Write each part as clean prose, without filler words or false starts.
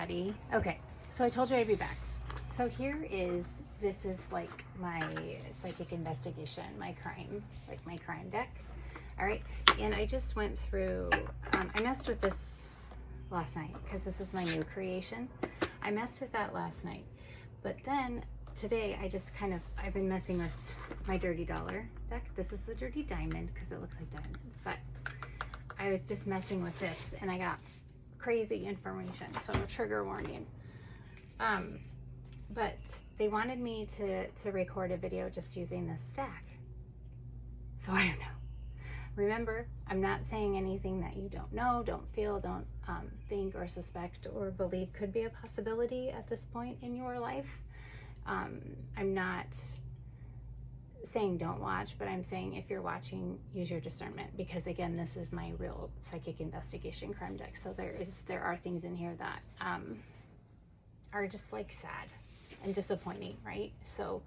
everybody. Okay, so I told you I'd be back. So this is like my psychic investigation, my crime deck. All right, and I just went through, I messed with this last night because this is my new creation. I messed with that last night, but then today I've been messing with my Dirty Dollar deck. This is the Dirty Diamond because it looks like diamonds, but I was just messing with this and I got crazy information, so trigger warning. But they wanted me to record a video just using this stack. So I don't know. Remember, I'm not saying anything that you don't know, don't feel, don't think or suspect or believe could be a possibility at this point in your life. I'm not saying don't watch, but I'm saying if you're watching, use your discernment, because again, this is my real psychic investigation crime deck. So there are things in here that are just like sad and disappointing, right? So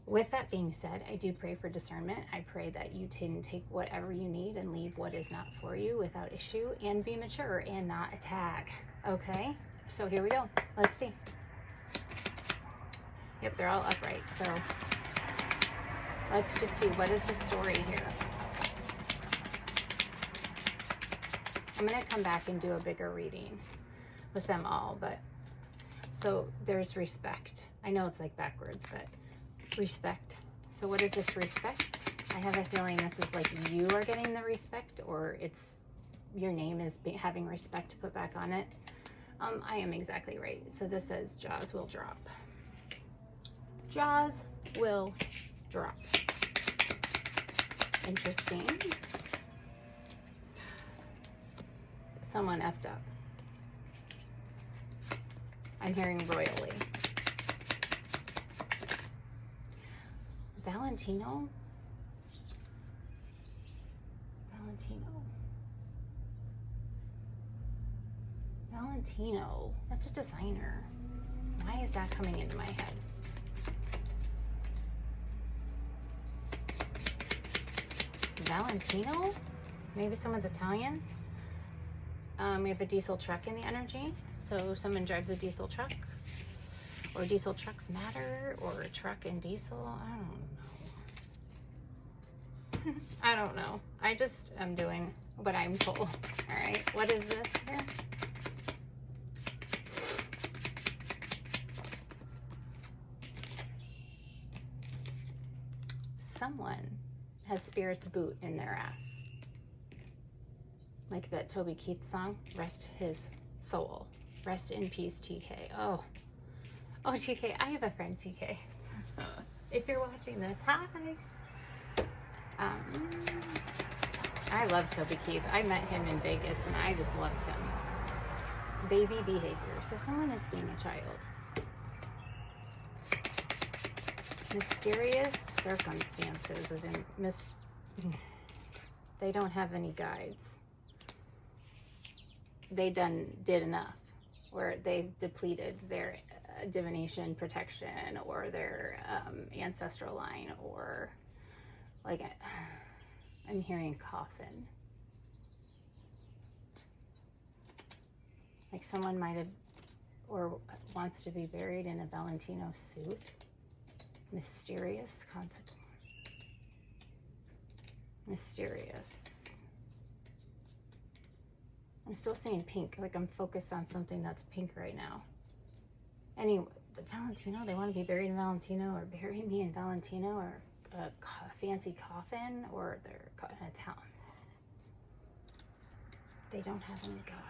with that being said, I do pray for discernment. I pray that you can take whatever you need and leave what is not for you without issue, and be mature and not attack. Okay, so here we go. Let's see. Yep, they're all upright. So let's just see, what is the story here? I'm going to come back and do a bigger reading with them all, but so there's respect. I know it's like backwards, but respect. So what is this respect? I have a feeling this is like you are getting the respect, or it's your name is having respect put back on it. I am exactly right. So this says jaws will drop. Jaws will drop. Interesting. Someone effed up. I'm hearing royally. Valentino? Valentino. That's a designer. Why is that coming into my head? Valentino? Maybe someone's Italian. We have a diesel truck in the energy. So someone drives a diesel truck. Or diesel trucks matter. Or a truck and diesel. I don't know. I don't know. I just am doing what I'm told. Alright, what is this here? Someone has Spirit's boot in their ass. Like that Toby Keith song, Rest His Soul. Rest in peace, TK. Oh, TK, I have a friend, TK. If you're watching this, hi. I love Toby Keith. I met him in Vegas and I just loved him. Baby behavior. So someone is being a child. Mysterious circumstances of they don't have any guides. They did enough, where they've depleted their divination protection or their ancestral line, or like I'm hearing coffin. Like someone might have or wants to be buried in a Valentino suit. Mysterious consequence. Mysterious. I'm still seeing pink, like I'm focused on something that's pink right now. Anyway, the Valentino, they want to be buried in Valentino, or bury me in Valentino, or a fancy coffin, or they're in a town. They don't have any guides.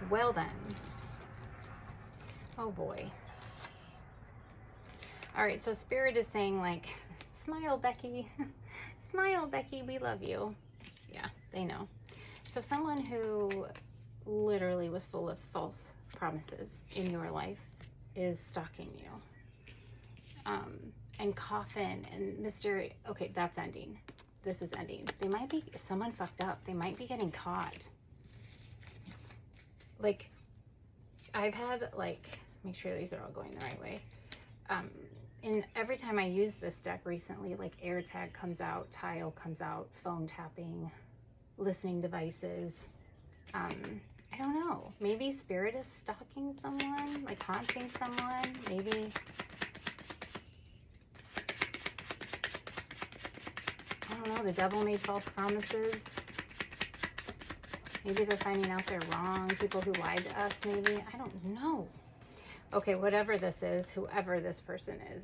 Well then. Oh boy. All right, so Spirit is saying like, smile, Becky. Smile, Becky, we love you. Yeah, they know. So someone who literally was full of false promises in your life is stalking you. And coffin and mystery. Okay, that's ending. This is ending. They might be, someone fucked up. They might be getting caught. Like, I've had, like, make sure these are all going the right way. every time I use this deck recently, like AirTag comes out, Tile comes out, phone tapping, listening devices. I don't know. Maybe spirit is stalking someone, like haunting someone. Maybe. I don't know. The devil made false promises. Maybe they're finding out they're wrong. People who lied to us, maybe. I don't know. Okay, whatever this is, whoever this person is,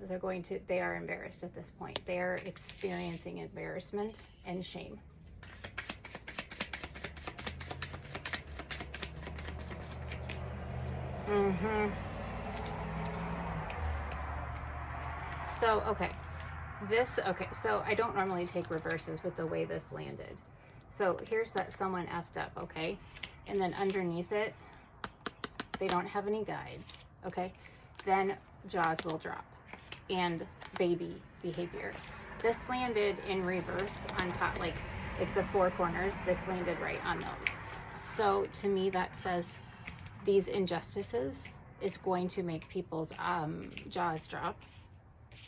they are embarrassed at this point. They are experiencing embarrassment and shame. So, okay, so I don't normally take reverses with the way this landed. So here's that someone effed up, okay? And then underneath it, they don't have any guides, okay? Then jaws will drop and baby behavior. This landed in reverse on top, like the four corners, this landed right on those. So to me, that says these injustices, it's going to make people's jaws drop.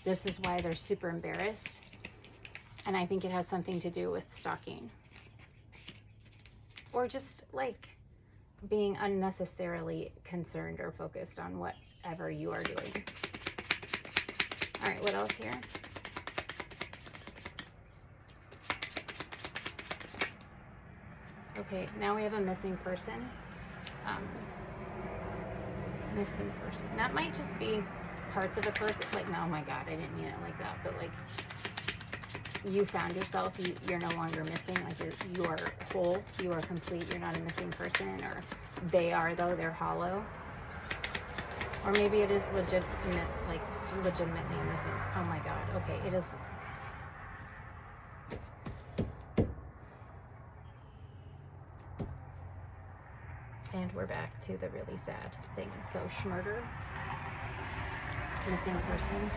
This is why they're super embarrassed. And I think it has something to do with stalking. Or just like being unnecessarily concerned or focused on whatever you are doing. All right, what else here? Okay, now we have a missing person. Missing person. That might just be parts of a person. Like, no, oh my God, I didn't mean it like that. But like, you found yourself, you're no longer missing. Like you are whole, you are complete. You're not a missing person. Or they are, though, they're hollow. Or maybe it is legitimately missing. Oh my God. Okay, it is. And we're back to the really sad thing. So Schmurder, missing person.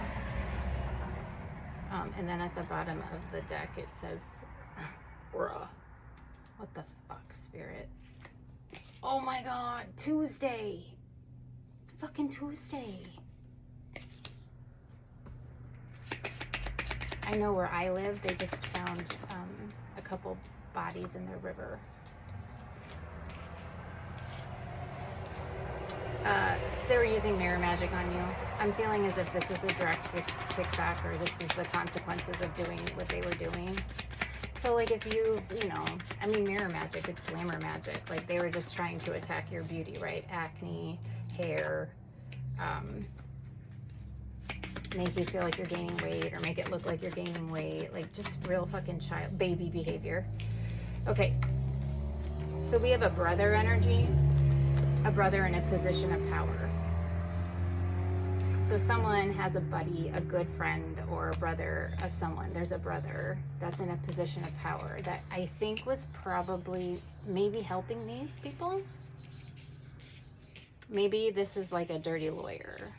And then at the bottom of the deck, it says, bruh. What the fuck, Spirit? Oh my God, Tuesday. It's fucking Tuesday. I know where I live, they just found a couple bodies in the river. They were using mirror magic on you. I'm feeling as if this is a direct kickback, or this is the consequences of doing what they were doing. So like if you know, I mean, mirror magic, it's glamour magic. Like they were just trying to attack your beauty, right? Acne, hair, make you feel like you're gaining weight, or make it look like you're gaining weight. Like just real fucking baby behavior. Okay, so we have a brother energy. A brother in a position of power. So someone has a buddy, a good friend, or a brother of someone. There's a brother that's in a position of power that I think was probably maybe helping these people. Maybe this is like a dirty lawyer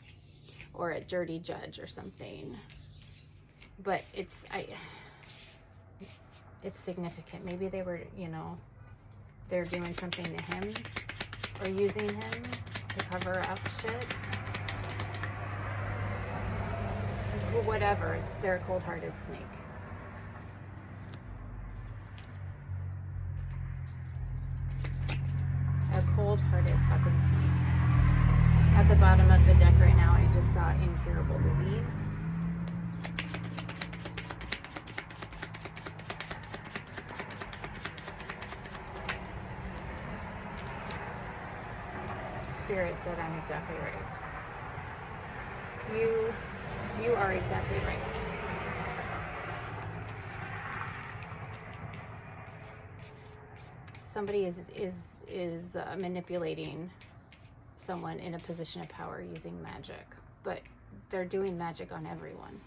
or a dirty judge or something. But it's significant. Maybe they were, you know, they're doing something to him, or using him to cover up shit. Whatever, they're a cold-hearted snake. A cold-hearted fucking snake. At the bottom of the deck right now, I just saw incurable disease. Spirit said I'm exactly right. You are exactly right. Somebody is manipulating someone in a position of power using magic, but they're doing magic on everyone.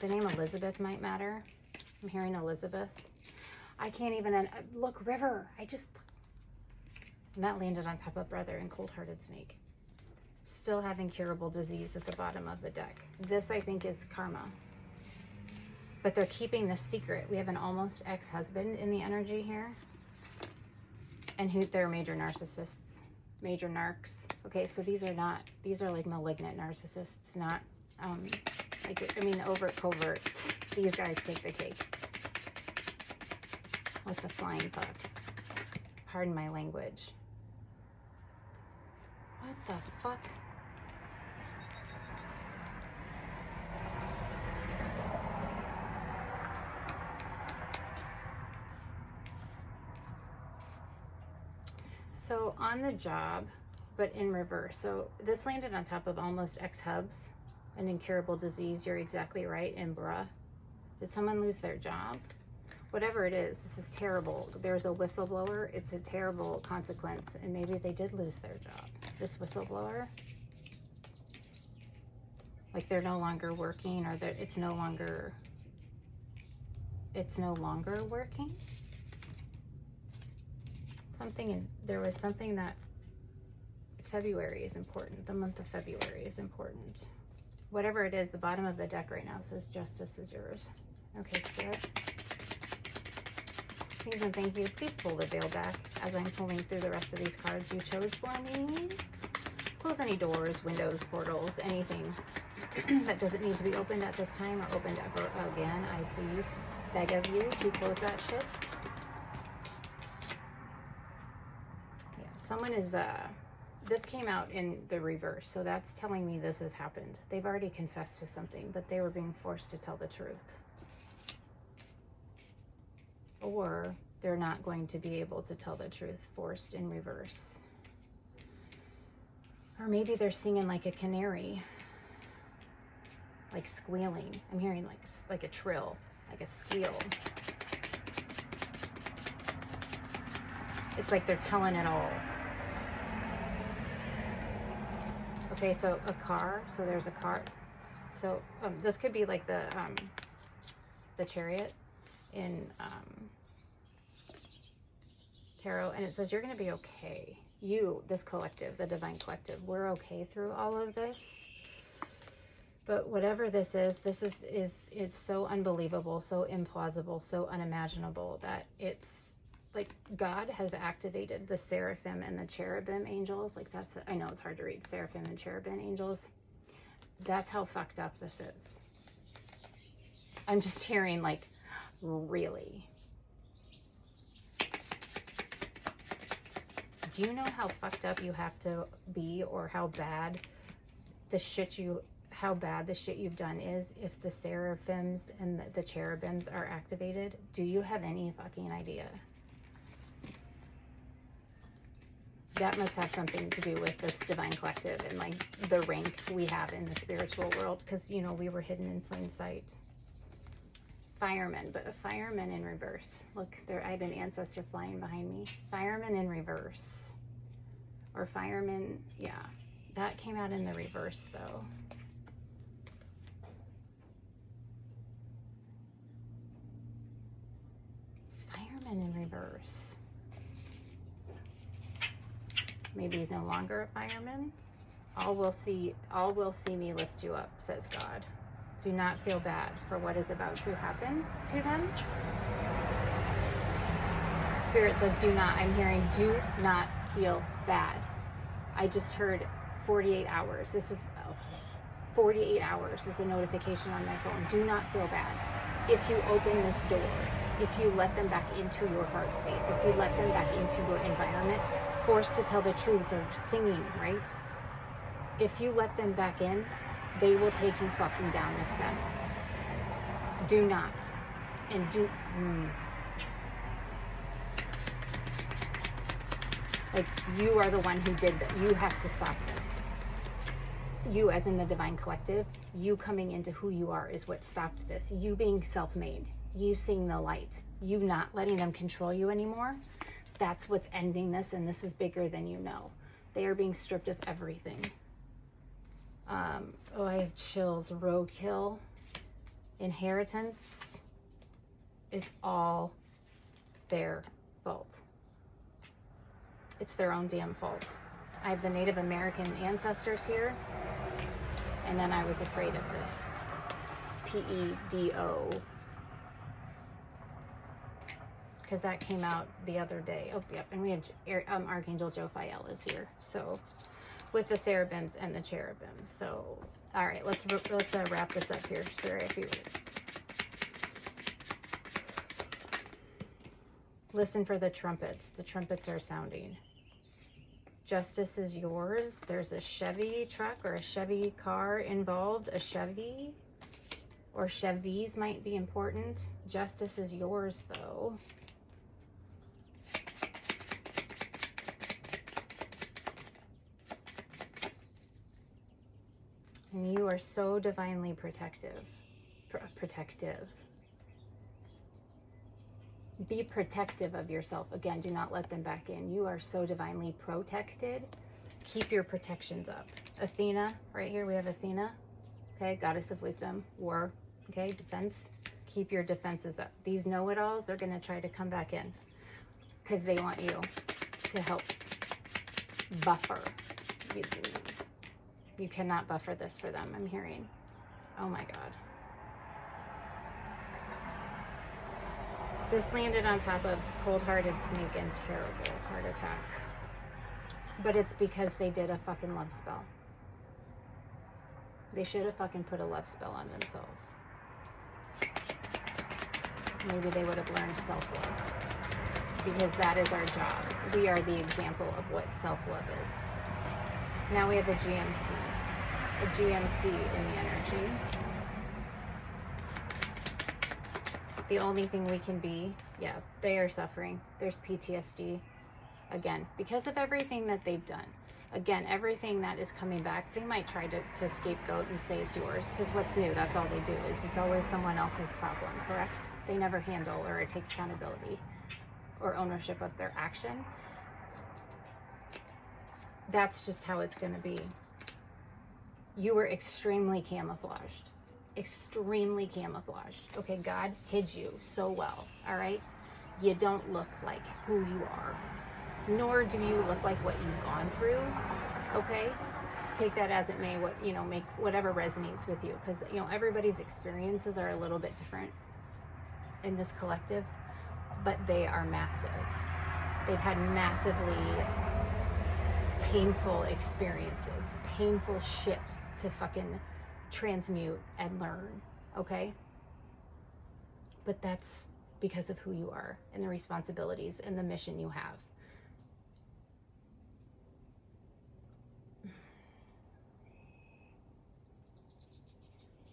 The name Elizabeth might matter. I'm hearing Elizabeth. I can't even, look, River, and that landed on top of brother and cold-hearted snake. Still have incurable disease at the bottom of the deck. This, I think, is karma. But they're keeping this secret. We have an almost ex-husband in the energy here. And they're major narcissists. major narcs. Okay, so these are like malignant narcissists, not, overt, covert. These guys take the cake. With the flying fuck. Pardon my language. What the fuck? So on the job, but in reverse. So this landed on top of almost X-Hubs, an incurable disease. You're exactly right. And bruh, did someone lose their job? Whatever it is, this is terrible. There's a whistleblower. It's a terrible consequence. And maybe they did lose their job. This whistleblower, like they're no longer working, or it's no longer working. There was something that February is important. The month of February is important. Whatever it is, the bottom of the deck right now says justice is yours. Okay, Spirit. Please and thank you. Please pull the veil back as I'm pulling through the rest of these cards you chose for me. Close any doors, windows, portals, anything that doesn't need to be opened at this time or opened ever again. I please beg of you to close that shit. Yeah, someone is, this came out in the reverse, so that's telling me this has happened. They've already confessed to something, but they were being forced to tell the truth. Or they're not going to be able to tell the truth, forced in reverse. Or maybe they're singing like a canary, like squealing. I'm hearing like a trill, like a squeal. It's like they're telling it all. Okay, so a car. So there's a car. So this could be like the Chariot in tarot, and it says you're going to be okay. You, this collective, the divine collective, we're okay through all of this. But whatever this is so unbelievable, so implausible, so unimaginable that it's like God has activated the seraphim and the cherubim angels. Like I know it's hard to read, seraphim and cherubim angels. That's how fucked up this is. I'm just hearing like, really? Do you know how fucked up you have to be, or how bad the shit you've done is if the seraphims and the cherubims are activated? Do you have any fucking idea? That must have something to do with this divine collective and like the rank we have in the spiritual world, because you know we were hidden in plain sight. Fireman, but a fireman in reverse. Look, I had an ancestor flying behind me. Fireman in reverse. Or fireman, yeah. That came out in the reverse though. Fireman in reverse. Maybe he's no longer a fireman. All will see me lift you up, says God. Do not feel bad for what is about to happen to them. Spirit says do not. I'm hearing do not feel bad. I just heard 48 hours. This is 48 hours is a notification on my phone. Do not feel bad. If you open this door, if you let them back into your heart space, if you let them back into your environment, forced to tell the truth or singing, right? If you let them back in, they will take you fucking down with them. Do not. And do... Like, you are the one who did that. You have to stop this. You, as in the divine collective, you coming into who you are is what stopped this. You being self-made. You seeing the light. You not letting them control you anymore. That's what's ending this, and this is bigger than you know. They are being stripped of everything. Oh, I have chills. Roadkill. Inheritance. It's all their fault. It's their own damn fault. I have the Native American ancestors here, and then I was afraid of this. PEDO. because that came out the other day. Oh, yep. And we have Archangel Jophiel is here. So with the cherubims and the cherubims. So, all right, let's wrap this up here. Spirit, if you would. Listen for the trumpets. The trumpets are sounding. Justice is yours. There's a Chevy truck or a Chevy car involved. A Chevy or Chevys might be important. Justice is yours, though. And you are so divinely protective. Be protective of yourself. Again, do not let them back in. You are so divinely protected. Keep your protections up. Athena, right here we have Athena. Okay, goddess of wisdom, war. Okay, defense. Keep your defenses up. These know-it-alls are going to try to come back in because they want you to help buffer. You cannot buffer this for them, I'm hearing. Oh my God. This landed on top of cold-hearted snake and terrible heart attack. But it's because they did a fucking love spell. They should have fucking put a love spell on themselves. Maybe they would have learned self-love. Because that is our job. We are the example of what self-love is. Now we have a GMC. A GMC in the energy. The only thing we can be, yeah, they are suffering. There's PTSD. Again, because of everything that they've done. Again, everything that is coming back, they might try to scapegoat and say it's yours. Because what's new, that's all they do, is it's always someone else's problem, correct? They never handle or take accountability or ownership of their action. That's just how it's going to be. You were extremely camouflaged. Extremely camouflaged. Okay, God hid you so well, all right? You don't look like who you are, nor do you look like what you've gone through, okay? Take that as it may, make whatever resonates with you, because, everybody's experiences are a little bit different in this collective, but they are massive. They've had massively painful experiences, painful shit to fucking transmute and learn, okay? But that's because of who you are and the responsibilities and the mission you have.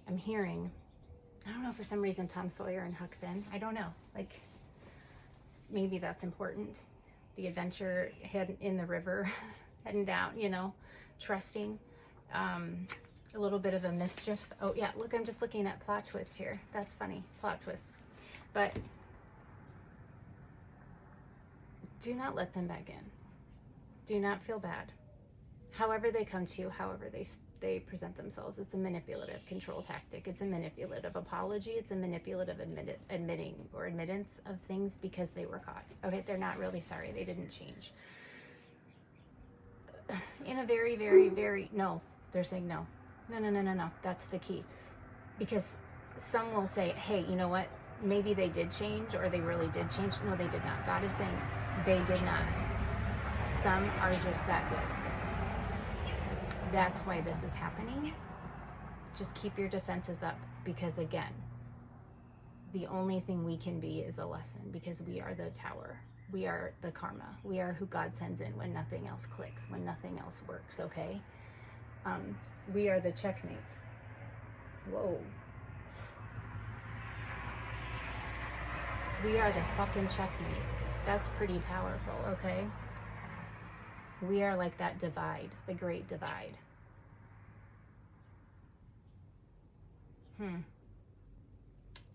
I'm hearing, I don't know, for some reason, Tom Sawyer and Huck Finn. I don't know. Like, maybe that's important. The adventure heading in the river, heading down, trusting. A little bit of a mischief. Oh yeah, look, I'm just looking at plot twist here. That's funny, plot twist. But do not let them back in. Do not feel bad. However they come to you, however they present themselves, it's a manipulative control tactic. It's a manipulative apology. It's a manipulative admitting or admittance of things because they were caught. Okay, they're not really sorry. They didn't change. In a very, very, very, no, they're saying no. No. That's the key. Because some will say, hey, you know what? Maybe they did change or they really did change. No, they did not. God is saying they did not. Some are just that good. That's why this is happening. Just keep your defenses up because, again, the only thing we can be is a lesson because we are the tower. We are the karma. We are who God sends in when nothing else clicks, when nothing else works, okay? We are the checkmate. Whoa. We are the fucking checkmate. That's pretty powerful, okay? We are like that divide, the great divide.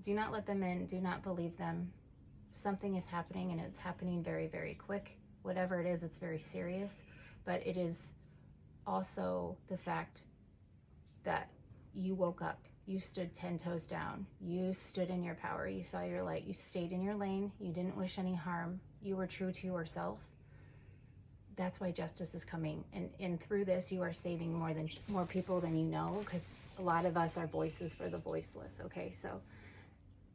Do not let them in. Do not believe them. Something is happening and it's happening very, very quick. Whatever it is, it's very serious. But it is also the fact that you woke up. You stood 10 toes down. You stood in your power. You saw your light. You stayed in your lane. You didn't wish any harm. You were true to yourself. That's why justice is coming. And through this, you are saving more people than you know, because a lot of us are voices for the voiceless, okay? So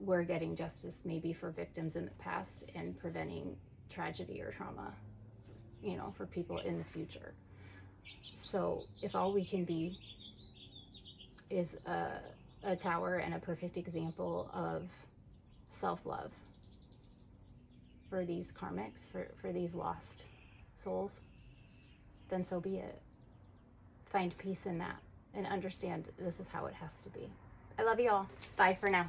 we're getting justice maybe for victims in the past and preventing tragedy or trauma, you know, for people in the future. So if all we can be is a tower and a perfect example of self-love for these karmics, for these lost souls, then so be it. Find peace in that and understand this is how it has to be. I love you all. Bye for now.